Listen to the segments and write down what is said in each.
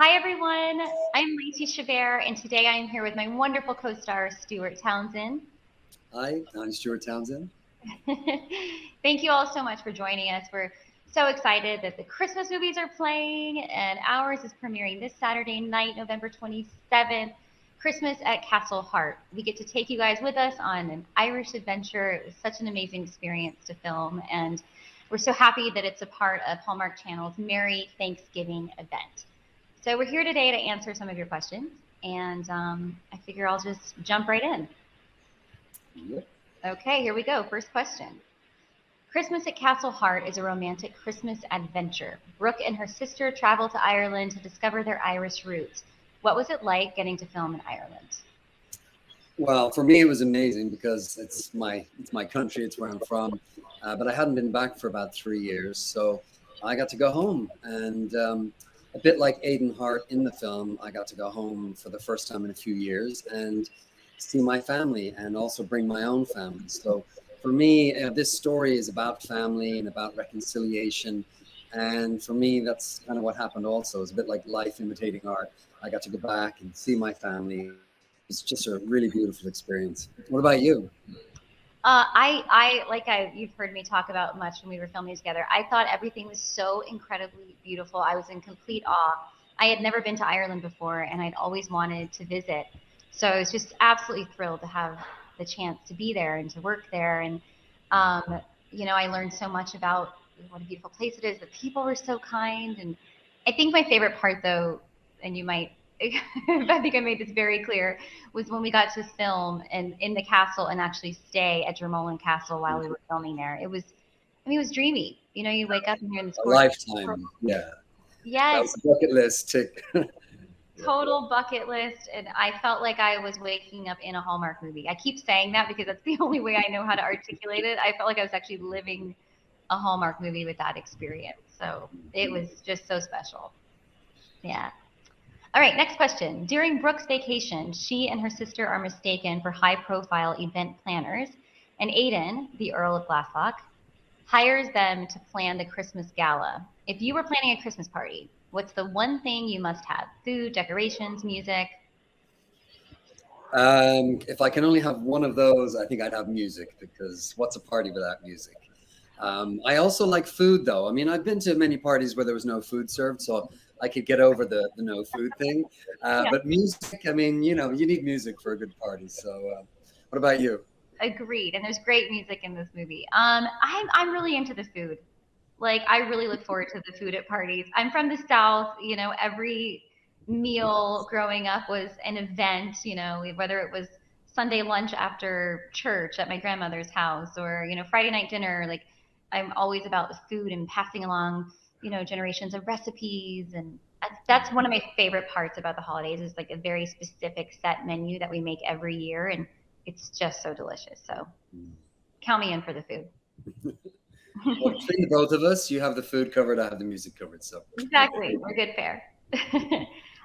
Hi, everyone. I'm Lacey Chabert, and today I am here with my wonderful co-star, Stuart Townsend. Hi, I'm Stuart Townsend. Thank you all so much for joining us. We're so excited that the Christmas movies are playing, and ours is premiering this Saturday night, November 27th, Christmas at Castle Hart. We get to take you guys with us on an Irish adventure. It was such an amazing experience to film, and we're so happy that it's a part of Hallmark Channel's Merry Thanksgiving event. So we're here today to answer some of your questions, and I figure I'll just jump right in. Yep. Okay, here we go. First question. Christmas at Castle Hart is a romantic Christmas adventure. Brooke and her sister travel to Ireland to discover their Irish roots. What was it like getting to film in Ireland? Well, for me, it was amazing because it's my country, it's where I'm from, but I hadn't been back for about 3 years, so I got to go home, and a bit like Aidan Hart in the film, I got to go home for the first time in a few years and see my family, and also bring my own family. So for me, this story is about family and about reconciliation, and for me, that's kind of what happened. Also, it's a bit like life imitating art. I got to go back and see my family. It's just a really beautiful experience. What about you? You've heard me talk about much when we were filming together. I thought everything was so incredibly beautiful. I was in complete awe. I had never been to Ireland before, and I'd always wanted to visit. So I was just absolutely thrilled to have the chance to be there and to work there. And I learned so much about what a beautiful place it is. The people were so kind, and I think my favorite part, though, and you might I think I made this very clear, was when we got to film and in the castle and actually stay at Dromoland Castle while we were filming there. It was dreamy. You wake up and you're in this A gorgeous. lifetime. Yeah, that Yes, was a bucket list tick. total bucket list. And I felt like I was waking up in a Hallmark movie. I keep saying that because that's the only way I know how to articulate it. I felt like I was actually living a Hallmark movie with that experience. So it was just so special. Yeah. All right, next question. During Brooke's vacation, she and her sister are mistaken for high-profile event planners, and Aidan, the Earl of Glasslock, hires them to plan the Christmas gala. If you were planning a Christmas party, what's the one thing you must have? Food, decorations, music? If I can only have one of those, I think I'd have music, because what's a party without music? I also like food, though. I mean, I've been to many parties where there was no food served, so I could get over the no food thing. Yeah, But music, I mean, you need music for a good party. So, what about you? agreed. And there's great music in this movie. I'm really into the food. Like, I really look forward to the food at parties. I'm from the South. Every meal growing up was an event. Whether it was Sunday lunch after church at my grandmother's house, or Friday night dinner. Like, I'm always about the food and passing along generations of recipes, and that's one of my favorite parts about the holidays, is like a very specific set menu that we make every year, and it's just so delicious. So count me in for the food. Well, between the both of us, you have the food covered, I have the music covered. So, Exactly. We're good pair.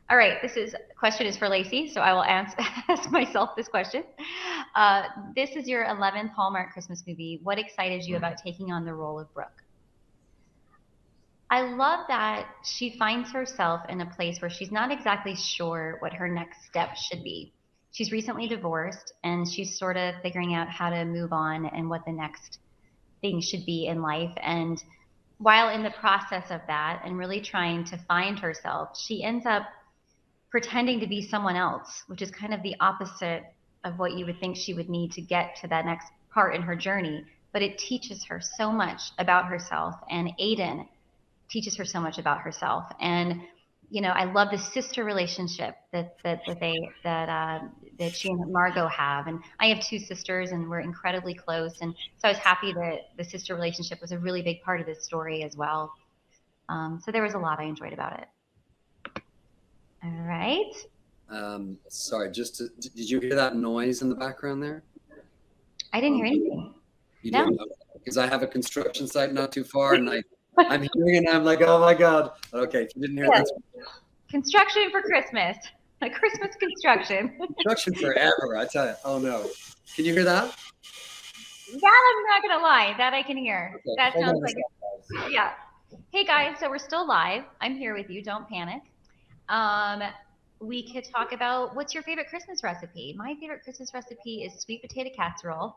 All right. Question is for Lacey, so I will ask myself this question. This is your 11th Hallmark Christmas movie. What excited you about taking on the role of Brooke? I love that she finds herself in a place where she's not exactly sure what her next step should be. She's recently divorced, and she's sort of figuring out how to move on and what the next thing should be in life. And while in the process of that and really trying to find herself, she ends up pretending to be someone else, which is kind of the opposite of what you would think she would need to get to that next part in her journey. But it teaches her so much about herself, and Aidan teaches her so much about herself. And I love the sister relationship that she and Margot have. And I have two sisters, and we're incredibly close. And so I was happy that the sister relationship was a really big part of this story as well. So there was a lot I enjoyed about it. All right. sorry, did you hear that noise in the background there? I didn't hear anything. You No. didn't, because I have a construction site not too far, and I'm hearing it, and I'm like, oh my God. Okay, if you didn't hear Yeah. that, Construction for Christmas. A Christmas construction. construction forever, I tell you. Oh no. Can you hear that? That I'm not gonna lie. That I can hear. Okay, That hold sounds on a like second, guys. yeah. Hey guys, so we're still live. I'm here with you. Don't panic. Um, we could talk about what's your favorite Christmas recipe. My favorite Christmas recipe is sweet potato casserole.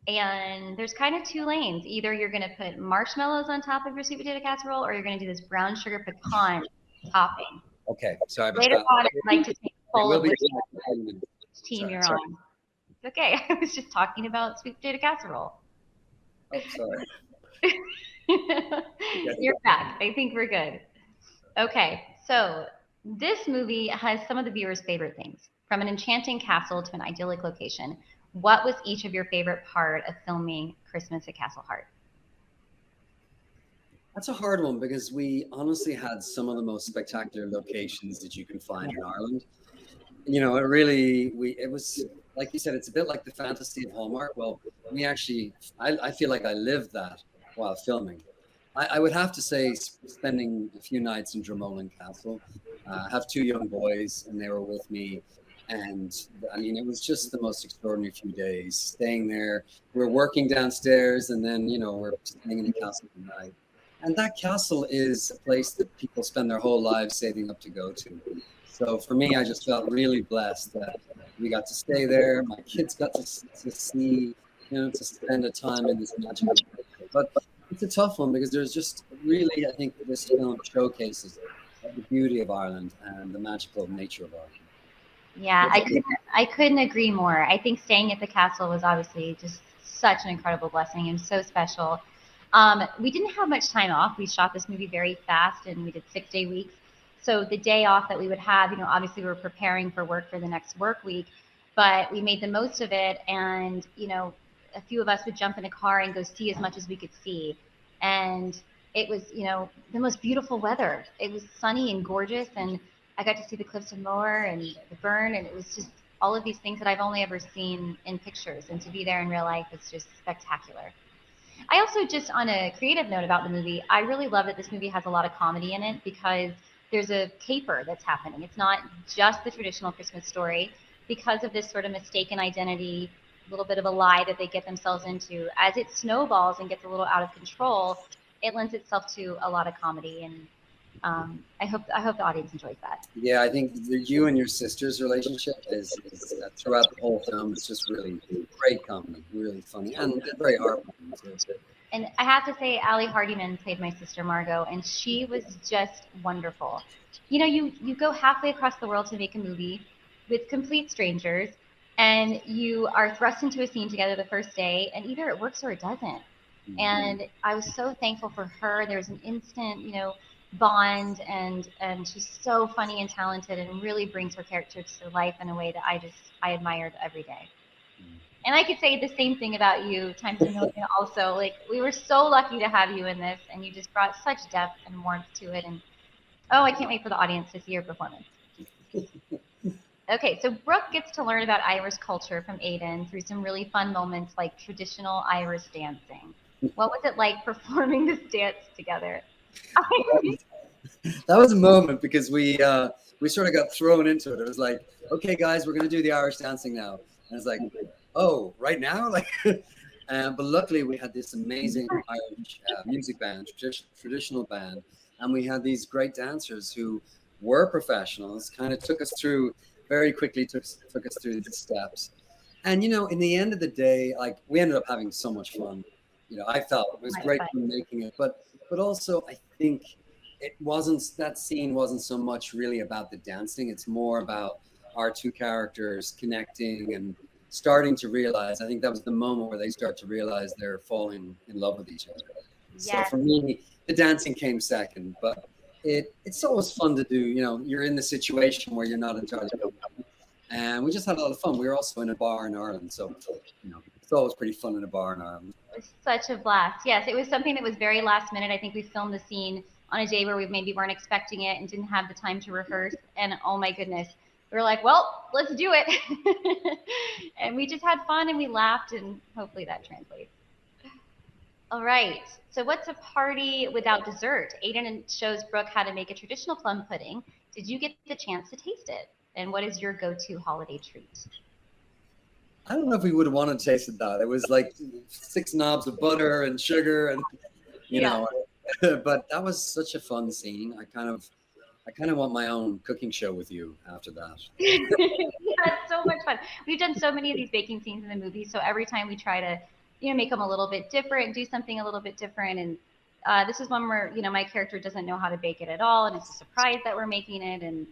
And there's kind of two lanes. Either you're going to put marshmallows on top of your sweet potato casserole, or you're going to do this brown sugar pecan topping. Okay, sorry about Later that. on, I'd like to take a It poll will of be. which team you're on. It's okay. I was just talking about sweet potato casserole. Oh, sorry. You're back. I think we're good. Okay, so this movie has some of the viewers' favorite things. From an enchanting castle to an idyllic location, what was each of your favorite part of filming Christmas at Castle Hart? That's a hard one because we honestly had some of the most spectacular locations that you can find in Ireland. You know, it was, like you said, it's a bit like the fantasy of Hallmark. Well, I feel like I lived that while filming. I would have to say spending a few nights in Dromoland Castle. I have two young boys and they were with me. And I mean, it was just the most extraordinary few days staying there. We're working downstairs and then, we're staying in the castle at night. And that castle is a place that people spend their whole lives saving up to go to. So for me, I just felt really blessed that we got to stay there. My kids got to see, to spend a time in this magical place. But it's a tough one because there's just really, I think this film showcases the beauty of Ireland and the magical nature of Ireland. Yeah, I couldn't agree more. I think staying at the castle was obviously just such an incredible blessing and so special. We didn't have much time off. We shot this movie very fast and we did 6-day weeks. So the day off that we would have, obviously we were preparing for work for the next work week, but we made the most of it. And, a few of us would jump in a car and go see as much as we could see. And it was, the most beautiful weather. It was sunny and gorgeous. And I got to see the Cliffs of Moher and the Burn. And it was just all of these things that I've only ever seen in pictures. And to be there in real life is just spectacular. I also, just on a creative note about the movie, I really love that this movie has a lot of comedy in it because there's a caper that's happening. It's not just the traditional Christmas story. Because of this sort of mistaken identity, a little bit of a lie that they get themselves into, as it snowballs and gets a little out of control, it lends itself to a lot of comedy. And I hope the audience enjoys that. Yeah, I think you and your sister's relationship is throughout the whole film. It's just really great comedy, really funny, and very heartwarming too. And I have to say, Ali Hardiman played my sister Margot, and she was just wonderful. You go halfway across the world to make a movie with complete strangers, and you are thrust into a scene together the first day, and either it works or it doesn't. Mm-hmm. And I was so thankful for her. There was an instant, bond, and she's so funny and talented and really brings her character to life in a way that I admired every day. And I could say the same thing about you times a million also. Like, we were so lucky to have you in this, and you just brought such depth and warmth to it. And I can't wait for the audience to see your performance. Okay, so Brooke gets to learn about Irish culture from Aidan through some really fun moments like traditional Irish dancing. What was it like performing this dance together? That was a moment because we sort of got thrown into it. It was like, okay, guys, we're going to do the Irish dancing now. And it's like, oh, right now? But luckily we had this amazing Irish music band, traditional band, and we had these great dancers who were professionals, kind of very quickly took us through the steps. And, in the end of the day, we ended up having so much fun. I felt it was great fun making it, but also I think that scene wasn't so much really about the dancing. It's more about our two characters connecting and starting to realize. I think that was the moment where they start to realize they're falling in love with each other. Yes. So for me, the dancing came second, but it's always fun to do. You're in the situation where you're not entirely sure. And we just had a lot of fun. We were also in a bar in Ireland, so it's always pretty fun in a bar in Ireland. It was such a blast. Yes, it was something that was very last minute. I think we filmed the scene on a day where we maybe weren't expecting it and didn't have the time to rehearse. And oh my goodness, we were like, well, let's do it. And we just had fun and we laughed, and hopefully that translates. All right. So what's a party without dessert? Aidan shows Brooke how to make a traditional plum pudding. Did you get the chance to taste it? And what is your go-to holiday treat? I don't know if we would have wanted to taste that. It was like 6 knobs of butter and sugar and, you know, but that was such a fun scene. I I kind of want my own cooking show with you after that. Yeah, it's so much fun. We've done so many of these baking scenes in the movie, so every time we try to, make them a little bit different, do something a little bit different, and this is one where my character doesn't know how to bake it at all, and it's a surprise that we're making it, and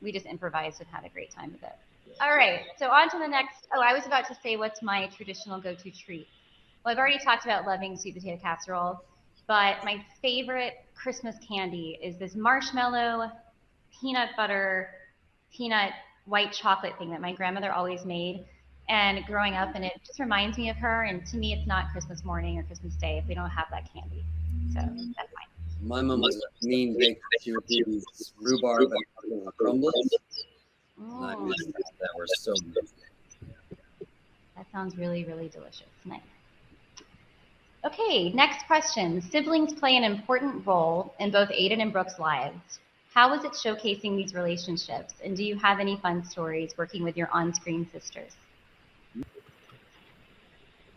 we just improvised and had a great time with it. All right, so on to the next. Oh, I was about to say, what's my traditional go-to treat? Well, I've already talked about loving sweet potato casserole, but my favorite Christmas candy is this marshmallow, peanut butter, peanut white chocolate thing that my grandmother always made. And growing up, and it just reminds me of her. And to me, it's not Christmas morning or Christmas Day if we don't have that candy. So that's mine. My mom was a mean baker. She would do these rhubarb and crumbles. I Mm, miss those. That were so good. that sounds really, really delicious. Nice. Okay, next question. Siblings play an important role in both Aiden and Brooke's lives. How was it showcasing these relationships? And do you have any fun stories working with your on-screen sisters?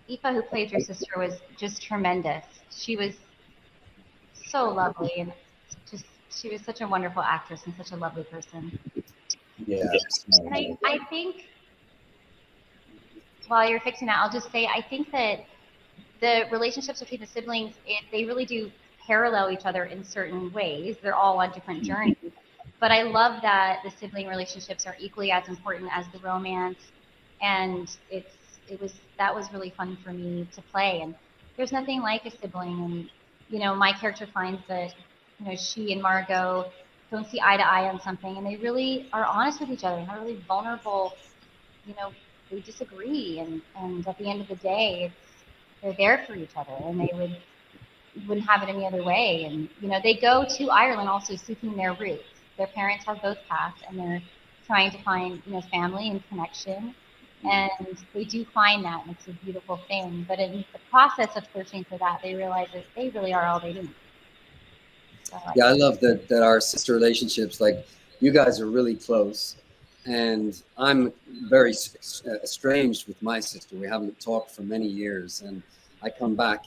Aoife, who plays your sister, was just tremendous. She was so lovely, and just she was such a wonderful actress and such a lovely person. Yeah. And I think while you're fixing that, I'll just say I think that the relationships between the siblings, they really do parallel each other in certain ways. They're all on different journeys. But I love that the sibling relationships are equally as important as the romance, and that was really fun for me to play. And there's nothing like a sibling, and my character finds that she and Margot don't see eye to eye on something, and they really are honest with each other and are really vulnerable. They disagree, and at the end of the day, they're there for each other, and they wouldn't have it any other way. And they go to Ireland also seeking their roots. Their parents have both passed, and they're trying to find family and connection. And they do find that, and it's a beautiful thing. But in the process of searching for that, they realize that they really are all they need. So, Yeah, I love that our sister relationships, like you guys are really close, and I'm very estranged with my sister. We haven't talked for many years, and I come back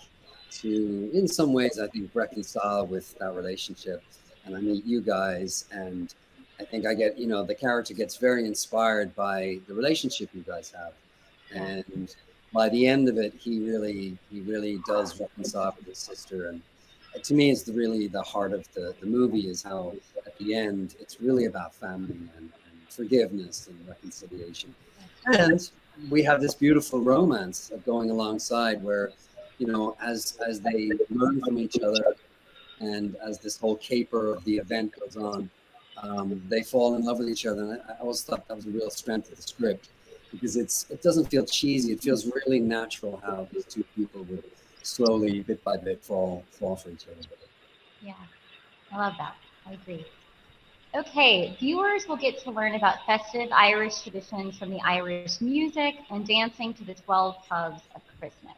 to, in some ways, I think, reconcile with that relationship. And I meet you guys, and I think I get, the character gets very inspired by the relationship you guys have, and by the end of it, he really does reconcile with his sister. And to me, it's really the heart of the movie, is how at the end it's really about family and forgiveness and reconciliation. And we have this beautiful romance of going alongside, where as they learn from each other, and as this whole caper of the event goes on, they fall in love with each other. And I always thought that was a real strength of the script, because it doesn't feel cheesy. It feels really natural how these two people would slowly, bit by bit, fall for each other. Yeah, I love that. I agree. Okay, viewers will get to learn about festive Irish traditions, from the Irish music and dancing to the 12 pubs of Christmas.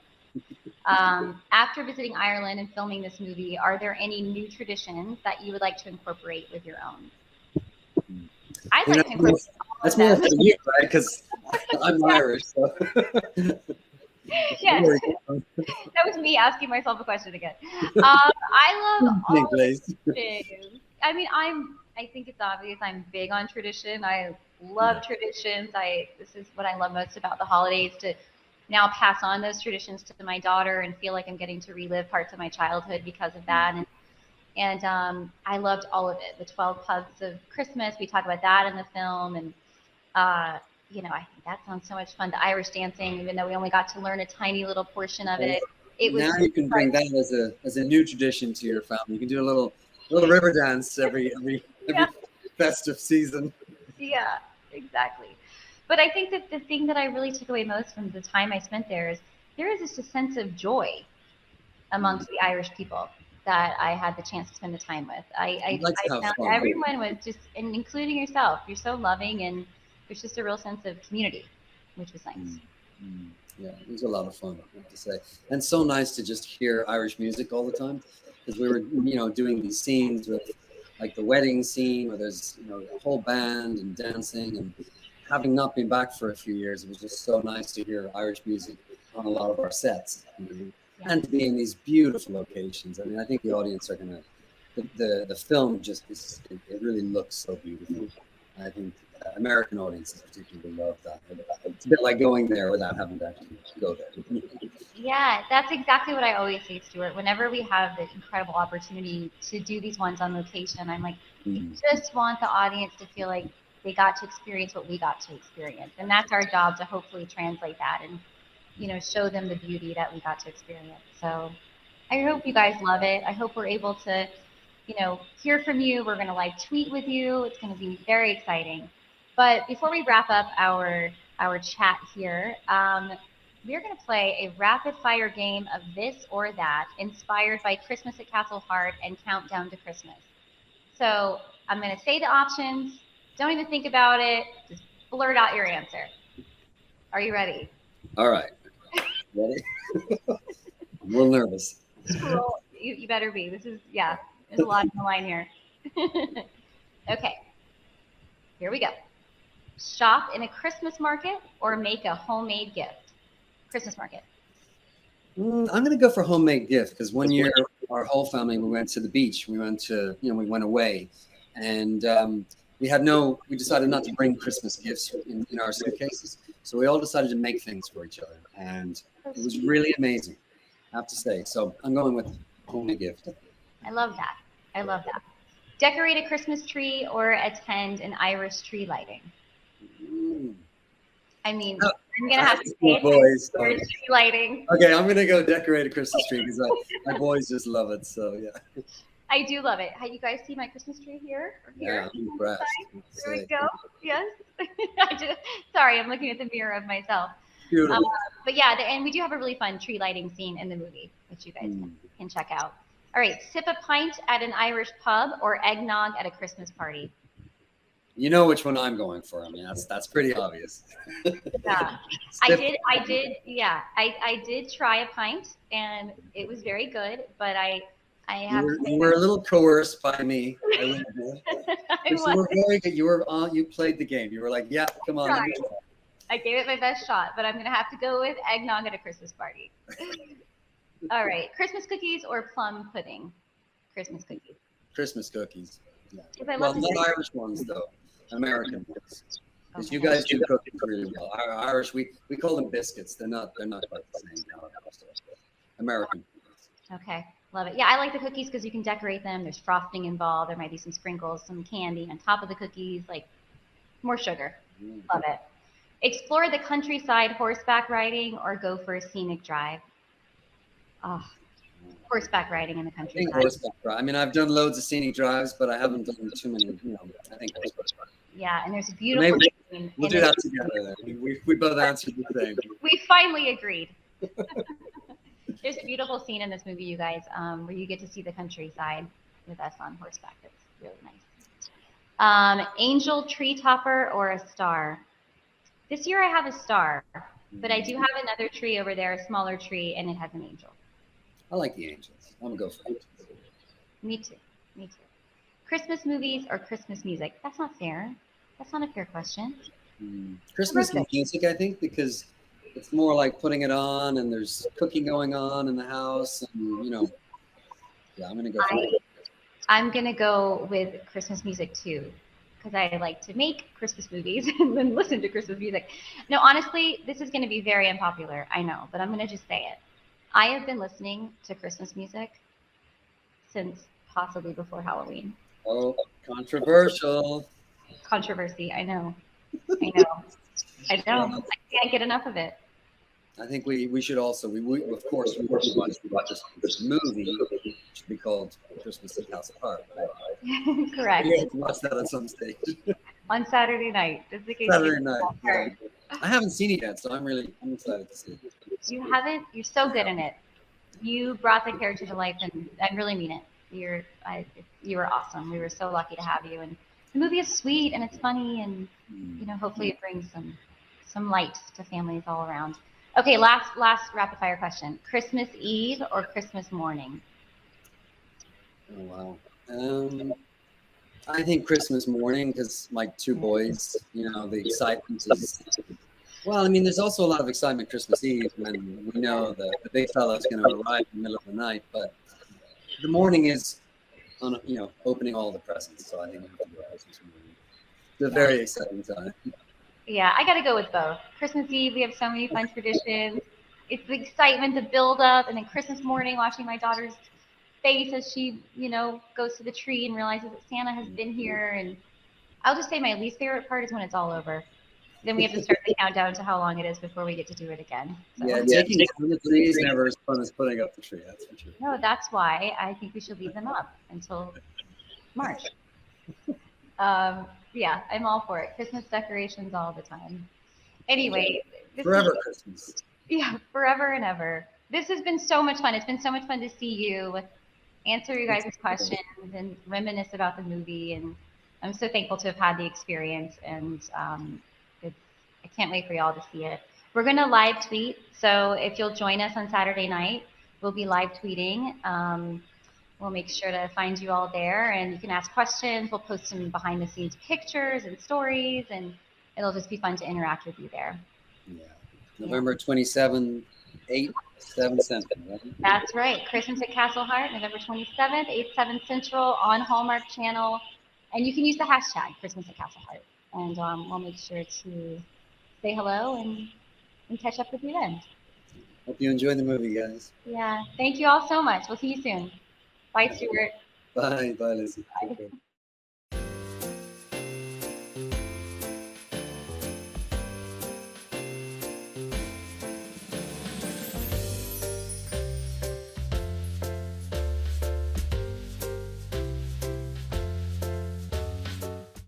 After visiting Ireland and filming this movie, are there any new traditions that you would like to incorporate with your own? I'd like to incorporate all of That's more them. for you, right? Because I'm Irish. So. Yes, that was me asking myself a question again. I love all traditions. I mean, I think it's obvious I'm big on tradition. I love traditions. This is what I love most about the holidays, to now pass on those traditions to my daughter and feel like I'm getting to relive parts of my childhood because of that. And I loved all of it. The 12 pubs of Christmas, we talk about that in the film, and I think that sounds so much fun. The Irish dancing, even though we only got to learn a tiny little portion of it, it was. Now you can bring that as a new tradition to your family. You can do a little river dance every festive season. Yeah, exactly. But I think that the thing that I really took away most from the time I spent there is just a sense of joy amongst the Irish people that I had the chance to spend the time with. I found everyone was just, and including yourself, you're so loving, and there's just a real sense of community, which was nice. Yeah, it was a lot of fun, I have to say. And so nice to just hear Irish music all the time, because we were, doing these scenes with, like, the wedding scene where there's, a whole band and dancing, and having not been back for a few years, it was just so nice to hear Irish music on a lot of our sets, and to be in these beautiful locations. I mean, I think the audience are going to the film just is, it really looks so beautiful. I think American audiences particularly love that. It's a bit like going there without having to actually go there. Yeah, that's exactly what I always say, Stuart. Whenever we have the incredible opportunity to do these ones on location, I'm like, I just want the audience to feel like they got to experience what we got to experience. And that's our job, to hopefully translate that and, show them the beauty that we got to experience. So I hope you guys love it. I hope we're able to, hear from you. We're going to live tweet with you. It's going to be very exciting. But before we wrap up our chat here, we're going to play a rapid fire game of this or that, inspired by Christmas at Castle Hart and Countdown to Christmas. So I'm going to say the options. Don't even think about it. Just blurt out your answer. Are you ready? All right. Ready? I'm a little nervous. Well, you better be. This is, there's a lot on the line here. Okay. Here we go. Shop in a Christmas market or make a homemade gift? Christmas market. I'm going to go for homemade gift, because one year our whole family, we went to the beach. We went to, we went away, and we decided not to bring Christmas gifts in our suitcases. So we all decided to make things for each other, and it was really amazing, I have to say. So I'm going with homemade gift. I love that. I love that. Decorate a Christmas tree or attend an Irish tree lighting? I mean, I'm going to have to say boys. Tree lighting. Okay, I'm going to go decorate a Christmas tree, because my boys just love it. So, yeah. I do love it. How you guys see my Christmas tree here? Or here? Yeah, I'm impressed. There we go. Yes. Sorry, I'm looking at the mirror of myself. Beautiful. But yeah, and we do have a really fun tree lighting scene in the movie, which you guys can check out. All right, sip a pint at an Irish pub or eggnog at a Christmas party? You know which one I'm going for. I mean, that's pretty obvious. Yeah, I did try a pint, and it was very good, but I have to say you were a little coerced by me. You were very good. You played the game. You were like, yeah, come on. I gave it my best shot, but I'm going to have to go with eggnog at a Christmas party. All right, Christmas cookies or plum pudding? Christmas cookies. Christmas cookies. Yeah. Well, not Irish ones though. American ones. Because you guys do cookies really well. Our Irish, we call them biscuits. They're not quite the same. American. Okay, love it. Yeah, I like the cookies because you can decorate them. There's frosting involved. There might be some sprinkles, some candy on top of the cookies, like more sugar. Love it. Explore the countryside horseback riding or go for a scenic drive? Oh, horseback riding in the countryside. I think horseback drive. I mean, I've done loads of scenic drives, but I haven't done too many. I think horseback drive. Yeah, and there's a beautiful. Maybe we'll do that together. Then. We both answered the same. We finally agreed. There's a beautiful scene in this movie, you guys, where you get to see the countryside with us on horseback. It's really nice. Angel, tree topper, or a star? This year I have a star, but I do have another tree over there, a smaller tree, and it has an angel. I like the angels. I'm going to go for angels. Me too. Christmas movies or Christmas music? That's not fair. That's not a fair question. Christmas music, I think, because it's more like putting it on and there's cooking going on in the house. And, yeah, I'm going to go for it. I'm going to go with Christmas music too, because I like to make Christmas movies and then listen to Christmas music. No, honestly, this is going to be very unpopular. I know, but I'm going to just say it. I have been listening to Christmas music since possibly before Halloween. Oh, controversial. Controversy, I know. I can't get enough of it. I think we should also, of course, we watch this movie. It should be called Christmas at Castle Hart. Right? Correct. We have to watch that at some stage. On Saturday night. Saturday night. Yeah. I haven't seen it yet, so I'm excited to see it. You haven't? You're so good in it. You brought the character to life, and I really mean it. You were awesome. We were so lucky to have you. And the movie is sweet and it's funny, and hopefully it brings some light to families all around. Okay, last rapid fire question: Christmas Eve or Christmas morning? Oh wow. I think Christmas morning, because my two boys, the excitement is. Well, I mean, there's also a lot of excitement Christmas Eve when we know the big fella's going to arrive in the middle of the night. But the morning is on opening all the presents. So I think we have to do a Christmas movie. It's a very exciting time. Yeah, I got to go with both. Christmas Eve, we have so many fun traditions. It's the excitement, the build up, and then Christmas morning, watching my daughter's face as she, goes to the tree and realizes that Santa has been here. And I'll just say my least favorite part is when it's all over. Then we have to start the countdown to how long it is before we get to do it again. So. Yeah, taking down the tree is never as fun as putting up the tree. That's for sure. No, that's why I think we should leave them up until March. Yeah, I'm all for it. Christmas decorations all the time. Anyway, Forever Christmas. Yeah, forever and ever. This has been so much fun. It's been so much fun to see you, answer you guys' questions, and reminisce about the movie. And I'm so thankful to have had the experience. And I can't wait for y'all to see it. We're going to live tweet. So if you'll join us on Saturday night, we'll be live tweeting. We'll make sure to find you all there, and you can ask questions. We'll post some behind the scenes pictures and stories, and it'll just be fun to interact with you there. Yeah. November 27th, 8, 7 Central, right? That's right. Christmas at Castle Hart, November 27th, 8, 7 Central on Hallmark Channel. And you can use the hashtag Christmas at Castle Hart. And we'll make sure to say hello and catch up with you then. Hope you enjoy the movie, guys. Yeah. Thank you all so much. We'll see you soon. Bye, Stuart. Bye. Bye, Lizzie. Bye.